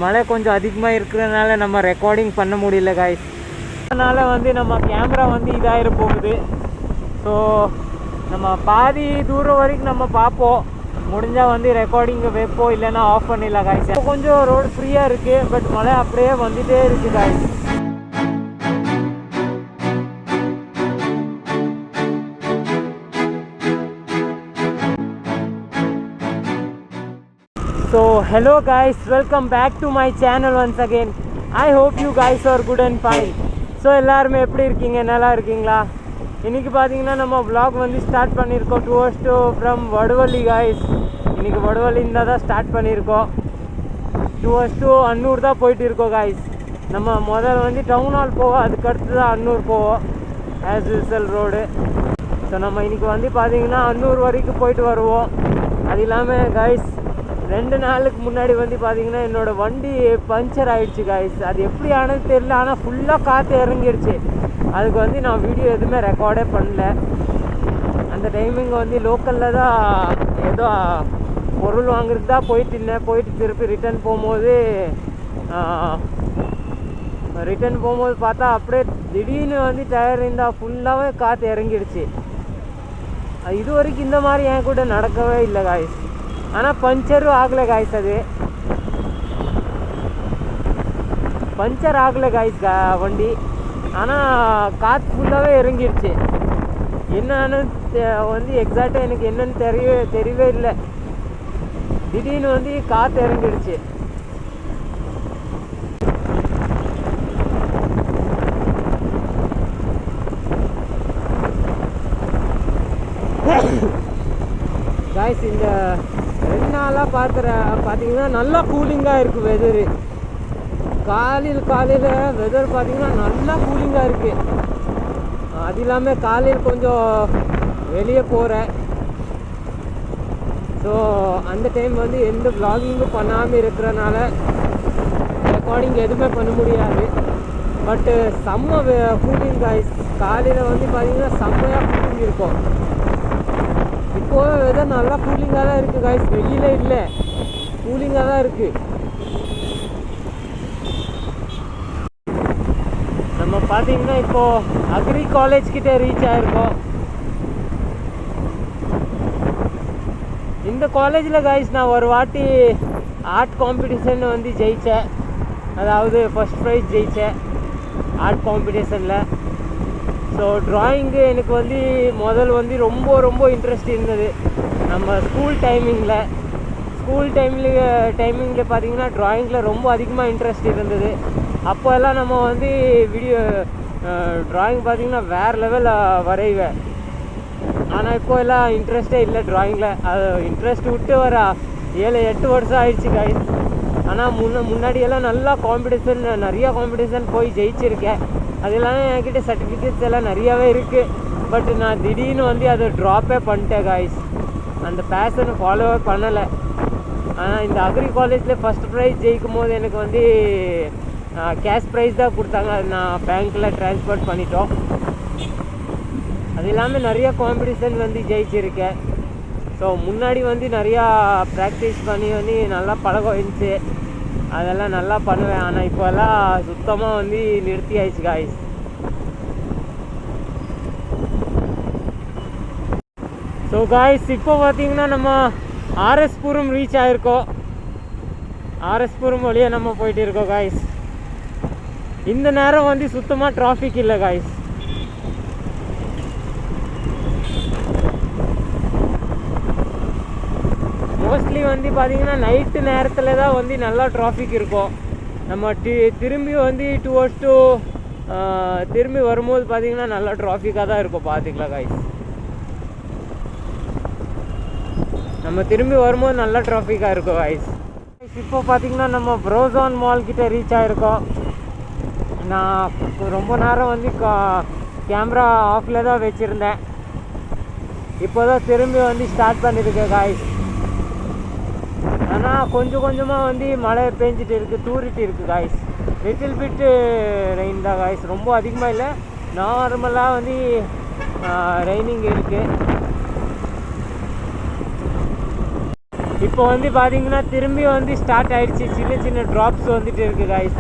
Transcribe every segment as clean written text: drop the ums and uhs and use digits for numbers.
மழை கொஞ்சம் அதிகமாக இருக்கிறதுனால நம்ம ரெக்கார்டிங் பண்ண முடியல காய்ஸ். அதனால் வந்து நம்ம கேமரா வந்து இதாகிட போகுது. ஸோ நம்ம பாதி தூரம் வரைக்கும் நம்ம பார்ப்போம். முடிஞ்சால் வந்து ரெக்கார்டிங் வைப்போம், இல்லைன்னா ஆஃப் பண்ணிடலாம் காய்ஸ். இப்போ கொஞ்சம் ரோடு ஃப்ரீயாக இருக்குது, பட் மழை அப்படியே வந்துகிட்டே இருக்குது guys. So hello guys, welcome back to my channel once again. I hope you guys are good and fine. So எல்லாருமே எப்படி இருக்கீங்க? நல்லா இருக்கீங்களா? இன்றைக்கி பார்த்தீங்கன்னா நம்ம vlog வந்து ஸ்டார்ட் பண்ணியிருக்கோம் டுவர்ட்ஸ் டு ஃப்ரம் வடுவள்ளி காய்ஸ். இன்றைக்கி வடுவள்ளிಯಿಂದ தான் ஸ்டார்ட் பண்ணியிருக்கோம். டுவர்ட்ஸ் டு அன்னூர் தான் போயிட்டு இருக்கோம் காய்ஸ். நம்ம முதல்ல வந்து டவுன் ஹால் போவோம், அதுக்கடுத்து தான் அன்னூர் போவோம் ஆஸ் யூஸ்வல் ரோடு. ஸோ நம்ம இன்றைக்கி வந்து பார்த்தீங்கன்னா அன்னூர் வரைக்கும் போயிட்டு வருவோம். அது இல்லாமல் காய்ஸ் 2 நாளுக்கு முன்னாடி வந்து பார்த்தீங்கன்னா என்னோடய வண்டி பஞ்சர் ஆகிடுச்சு காய்ஸ். அது எப்படி ஆனது தெரியல, ஆனால் ஃபுல்லாக காற்று இறங்கிடுச்சு. அதுக்கு வந்து நான் வீடியோ எதுவுமே ரெக்கார்டே பண்ணல. அந்த டைமிங் வந்து லோக்கலில் தான் ஏதோ பொருள் வாங்குறதுக்கு தான் போயிட்டு திருப்பி ரிட்டர்ன் போகும்போது பார்த்தா அப்படியே திடீர்னு வந்து டயர் இருந்தால் ஃபுல்லாகவே காற்று இறங்கிடுச்சு. இது வரைக்கும் இந்த மாதிரி என் கூட நடக்கவே இல்லை காய்ஸ். ஆனால் பஞ்சரும் ஆகலை காய்ஸ். அது பஞ்சர் ஆகலை காய்ஸ் வண்டி. ஆனால் காற்று ஃபுல்லாகவே இறங்கிடுச்சு. என்னன்னு வந்து எக்ஸாக்டாக எனக்கு என்னன்னு தெரியவே இல்லை. திடீர்னு வந்து காற்று இறங்கிடுச்சு. காய்ஸ் இந்த 2 நாளாக பார்த்தீங்கன்னா நல்லா கூலிங்காக இருக்குது வெதரு. காலையில் வெதர் பார்த்தீங்கன்னா நல்லா கூலிங்காக இருக்குது. அது இல்லாமல் காலையில் கொஞ்சம் வெளியே போகிறேன். ஸோ அந்த டைம் வந்து எந்த vlogging-ம் பண்ணாமல் இருக்கிறனால ரெக்கார்டிங் எதுவுமே பண்ண முடியாது. பட்டு செம்ம கூலிங் காய்ஸ். காலையில் வந்து பார்த்தீங்கன்னா செம்மையாக கூலிங் இருக்கும். இப்போது வெதர் நல்லா கூலிங்காக தான் இருக்குது காய்ஸ். வெளியில் இல்லை, கூலிங்காக தான் இருக்குது. நம்ம பார்த்தீங்கன்னா இப்போது அக்ரி காலேஜ் கிட்டே ரீச் ஆகிருக்கோம். இந்த காலேஜில் காய்ஸ் நான் ஒரு வாட்டி ஆர்ட் காம்படிஷன் வந்து ஜெயித்தேன். அதாவது ஃபர்ஸ்ட் ப்ரைஸ் ஜெயித்தேன் ஆர்ட் காம்படிஷனில். ஸோ ட்ராயிங்கு எனக்கு வந்து வந்து ரொம்ப இன்ட்ரெஸ்ட் இருந்தது. நம்ம ஸ்கூல் டைமிங்கில் பார்த்தீங்கன்னா ட்ராயிங்கில் ரொம்ப அதிகமாக இன்ட்ரெஸ்ட் இருந்தது. அப்போல்லாம் நம்ம வந்து ட்ராயிங் பார்த்திங்கன்னா வேறு லெவல் வரைவேன். ஆனால் இப்போ எல்லாம் இன்ட்ரெஸ்டே இல்லை ட்ராயிங்கில். அது இன்ட்ரெஸ்ட் விட்டு வர 7-8 வருஷம் ஆயிடுச்சு காய்ஸ். ஆனால் முன்னாடியெல்லாம் நல்லா நிறையா காம்படிஷன் போய் ஜெயிச்சிருக்கேன். அது எல்லாமே என்கிட்ட சர்டிஃபிகேட்ஸ் எல்லாம் நிறையாவே இருக்குது. பட் நான் திடீர்னு வந்து அதை ட்ராப்பே பண்ணிட்டேன் காய்ஸ். அந்த பேஷனை ஃபாலோவே பண்ணலை. ஆனால் இந்த அக்ரி காலேஜில் ஃபஸ்ட் ப்ரைஸ் ஜெயிக்கும் போது எனக்கு வந்து கேஷ் ப்ரைஸ் தான் கொடுத்தாங்க. அது நான் பேங்க்கில் ட்ரான்ஸ்ஃபர் பண்ணிட்டோம். அது இல்லாமல் நிறையா காம்படிஷன் வந்து ஜெயிச்சிருக்கேன். ஸோ முன்னாடி வந்து நிறையா ப்ராக்டிஸ் பண்ணி வந்து நல்லா பழகம் இருந்துச்சு. அதெல்லாம் நல்லா பண்ணுவேன். ஆனால் இப்போல்லாம் சுத்தமாக வந்து நிறுத்தி ஆயிடுச்சு காய்ஸ். ஸோ காய்ஸ் இப்போ பார்த்தீங்கன்னா நம்ம ஆர்எஸ்புரம் ரீச் ஆகிருக்கோம். ஆர்எஸ்புரம் வழியாக நம்ம போயிட்டு இருக்கோம் காய்ஸ். இந்த நேரம் வந்து சுத்தமாக டிராஃபிக் இல்லை காய்ஸ். மோஸ்ட்லி வந்து பார்த்திங்கன்னா நைட்டு நேரத்தில் தான் வந்து நல்லா டிராஃபிக் இருக்கும். நம்ம திரும்பி வந்து டுவர்ட்ஸ் டு திரும்பி வரும்போது பார்த்திங்கன்னா நல்லா டிராஃபிக்காக தான் இருக்கும். பார்த்திங்களா காய்ஸ், நம்ம திரும்பி வரும்போது நல்லா டிராஃபிக்காக இருக்கும் காய்ஸ். இப்போ பார்த்திங்கன்னா நம்ம ப்ரோசான் மால் கிட்டே ரீச் ஆகிருக்கோம். நான் ரொம்ப நேரம் வந்து கேமரா ஆஃபில் தான் வச்சுருந்தேன். இப்போ தான் திரும்பி வந்து ஸ்டார்ட் பண்ணியிருக்கேன் காய்ஸ். ஆனால் கொஞ்சமாக வந்து மழை பெஞ்சிட்டு இருக்குது, தூரிட்டு இருக்குது காய்ஸ். லிட்டில் பிட்டு ரெயின் தான் காய்ஸ், ரொம்ப அதிகமாக இல்லை, நார்மலாக வந்து ரெய்னிங் இருக்குது. இப்போ வந்து பார்த்தீங்கன்னா திரும்பி வந்து ஸ்டார்ட் ஆகிடுச்சு, சின்ன சின்ன ட்ராப்ஸ் வந்துட்டு இருக்குது காய்ஸ்.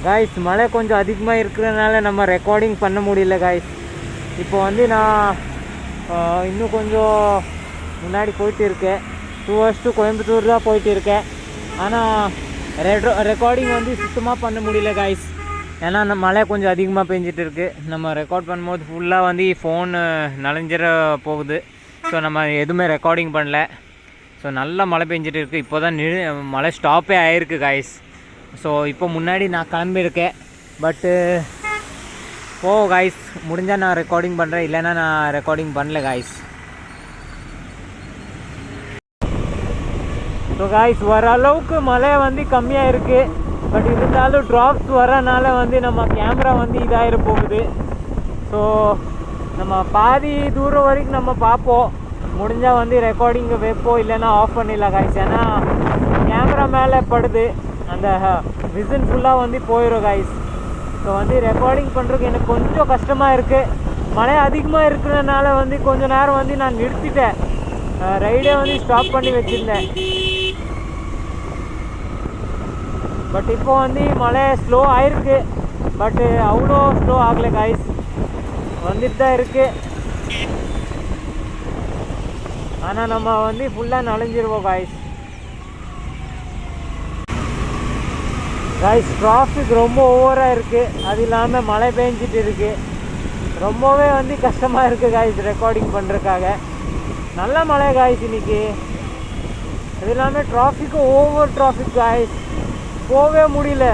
காய்ஸ் மழை கொஞ்சம் அதிகமாக இருக்கிறதுனால நம்ம ரெக்கார்டிங் பண்ண முடியல காய்ஸ். இப்போ வந்து நான் இன்னும் கொஞ்சம் முன்னாடி போயிட்டு இருக்கேன். 2 hours to கோயம்புத்தூர் தான் போயிட்டு இருக்கேன். ஆனால் ரெக்கார்டிங் வந்து சுத்தமாக பண்ண முடியல காய்ஸ். ஏன்னா நம்ம மழை கொஞ்சம் அதிகமாக பெஞ்சிட்டு இருக்குது. நம்ம ரெக்கார்ட் பண்ணும்போது ஃபுல்லாக வந்து ஃபோன் நனைஞ்சிட போகுது. ஸோ நம்ம எதுவுமே ரெக்கார்டிங் பண்ணல. ஸோ நல்லா மழை பெஞ்சிட்டு இருக்குது. இப்போ தான் மழை ஸ்டாப்பே ஆகிருக்கு காய்ஸ். ஸோ இப்போ முன்னாடி நான் கிளம்பியிருக்கேன். பட்டு காய்ஸ் முடிஞ்சால் நான் ரெக்கார்டிங் பண்ணுறேன், இல்லைன்னா நான் ரெக்கார்டிங் பண்ணல காய்ஸ். ஸோ காய்ஸ் ஓரளவுக்கு மழை வந்து கம்மியாக இருக்குது. பட் இருந்தாலும் ட்ராப்ஸ் வரனால வந்து நம்ம கேமரா வந்து இதாகிட போகுது. ஸோ நம்ம பாதி தூரம் வரைக்கும் நம்ம பார்ப்போம். முடிஞ்சால் வந்து ரெக்கார்டிங்கை வைப்போம், இல்லைன்னா ஆஃப் பண்ணிடலாம் காய்ஸ். ஏன்னா கேமரா மேலே படுது, அந்த விசன் ஃபுல்லாக வந்து போயிடும் காய்ஸ். ஸோ வந்து ரெக்கார்டிங் பண்ணுறதுக்கு எனக்கு கொஞ்சம் கஷ்டமாக இருக்குது. மழை அதிகமாக இருக்கிறதுனால வந்து கொஞ்சம் நேரம் வந்து நான் நிறுத்திட்டேன், ரைடே வந்து ஸ்டாப் பண்ணி வச்சுருந்தேன். பட் இப்போ வந்து மழை ஸ்லோ ஆகிருக்கு. பட்டு அவ்வளோ ஸ்லோ ஆகலை காய்ஸ், வந்துட்டு தான் இருக்குது. ஆனால் நம்ம வந்து ஃபுல்லாக நனைஞ்சிருவோம் காய்ஸ். காய்ஸ் டிராஃபிக் ரொம்ப ஓவராக இருக்குது. அது இல்லாமல் மழை பெஞ்சிட்டு இருக்குது. ரொம்பவே வந்து கஷ்டமாக இருக்குது காய்ஸ் ரெக்கார்டிங் பண்ணுறதுக்காக. நல்ல மழை காய்ஸ் இன்றைக்கி. அது இல்லாமல் டிராஃபிக்கு ஓவர் டிராஃபிக் காய்ஸ், போகவே முடியல.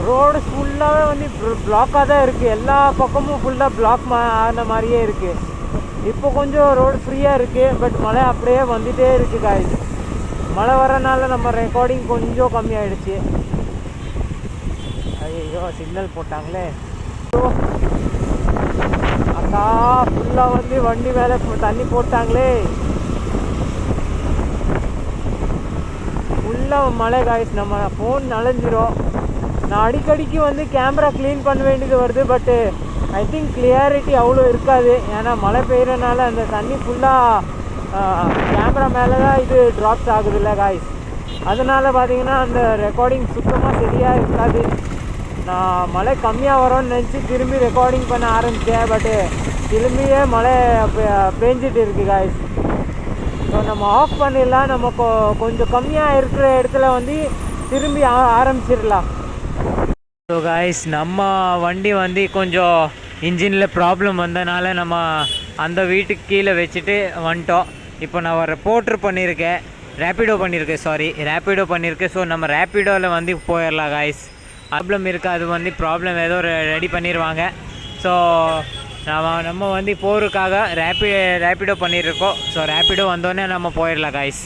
ரோடு ஃபுல்லாகவே வந்து பிளாக்காக தான் இருக்குது. எல்லா பக்கமும் ஃபுல்லாக பிளாக் ஆன மாதிரியே இருக்குது. இப்போ கொஞ்சம் ரோடு ஃப்ரீயாக இருக்குது. பட் மழை அப்படியே வந்துகிட்டே இருக்குது காய்ஸ். மழை வரனால நம்ம ரெக்கார்டிங் கொஞ்சம் கம்மியாயிடுச்சு. ஐயோ சிக்னல் போட்டாங்களே. அக்கா ஃபுல்லாக வந்து வண்டி மேலே தண்ணி போட்டாங்களே. ஃபுல்லாக மழை காய்ஸ், நம்ம ஃபோன் நனைஞ்சிரும். நான் அடிக்கடிக்கு வந்து கேமரா க்ளீன் பண்ண வேண்டியது வருது. பட்டு ஐ திங்க் கிளியாரிட்டி அவ்வளோ இருக்காது. ஏன்னா மழை பெய்யறதுனால அந்த தண்ணி ஃபுல்லாக கேமரா மேலே தான் இது ட்ராப்ஸ் ஆகுது இல்லை காய்ஸ். அதனால் பார்த்தீங்கன்னா அந்த ரெக்கார்டிங் சுத்தமாக சரியாக இருக்காது. நான் மழை கம்மியாக வரும்னு நினச்சி திரும்பி ரெக்கார்டிங் பண்ண ஆரம்பித்தேன். பட்டு திரும்பியே மழை பெஞ்சிட்டு இருக்குது காய்ஸ். ஸோ நம்ம ஆஃப் பண்ணிடலாம். நம்ம கொஞ்சம் கம்மியாக இருக்கிற இடத்துல வந்து திரும்பி ஆரம்பிச்சிடலாம். ஸோ காய்ஸ் நம்ம வண்டி வந்து கொஞ்சம் இன்ஜினில் ப்ராப்ளம் வந்தனால நம்ம அந்த வீட்டுக்கு கீழே வச்சுட்டு வந்துட்டோம். இப்போ நான் ஒரு போர்ட்ரு பண்ணியிருக்கேன், ரேப்பிடோ பண்ணியிருக்கேன். ஸோ நம்ம ரேப்பிடோவில் வந்து போயிடலாம் காய்ஸ். ப்ராப்ளம் இருக்குது, அது வந்து ப்ராப்ளம் ஏதோ ரெடி பண்ணிடுவாங்க. ஸோ நம்ம வந்து போகிறதுக்காக ரேப்பிடோ பண்ணியிருக்கோம். ஸோ ரேப்பிடோ வந்தோடனே நம்ம போயிடலாம் காய்ஸ்.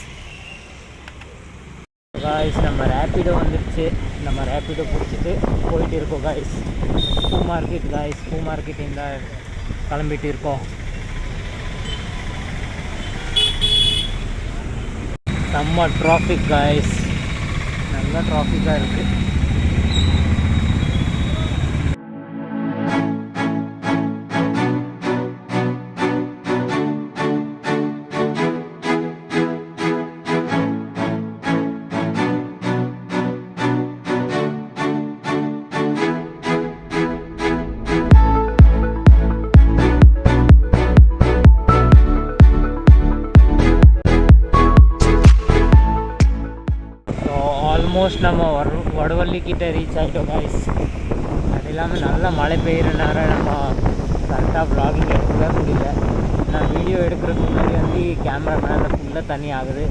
நம்ம ரேப்பிடோ வந்துடுச்சு. நம்ம ரேப்பிடோ பிடிச்சிட்டு போயிட்டு இருக்கோம் காய்ஸ். பூ மார்க்கெட் இந்த கிளம்பிட்டு இருக்கோம். செம்ம டிராஃபிக் காய்ஸ், நல்ல டிராஃபிக்காக இருக்குது. ஆல்மோஸ்ட் நம்ம வடவள்ளிக்கிட்ட ரீச் ஆகிட்டோம் காய்ஸ். அது இல்லாமல் நல்லா மழை பெய்கிறனால நம்ம கரெக்டாக வ்ளாகிங் எடுக்கவே முடியல. நான் வீடியோ எடுக்கிறதுக்கு முன்னாடி வந்து கேமரா மேலே ஃபுல்லாக தண்ணி ஆகுது.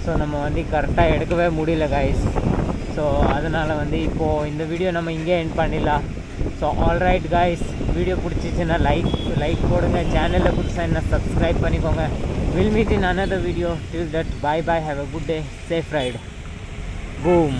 ஸோ நம்ம வந்து கரெக்டாக எடுக்கவே முடியல காய்ஸ். ஸோ அதனால் வந்து இப்போது இந்த வீடியோ நம்ம இங்கே எண்ட் பண்ணிடலாம். ஸோ ஆல்ரைட் காய்ஸ், வீடியோ பிடிச்சிச்சின்னா லைக் போடுங்க. சேனலில் புதுசாக என்ன சப்ஸ்கிரைப் பண்ணிக்கோங்க. Will meet in another video. Till that, bye bye, have a good day, safe ride. Boom.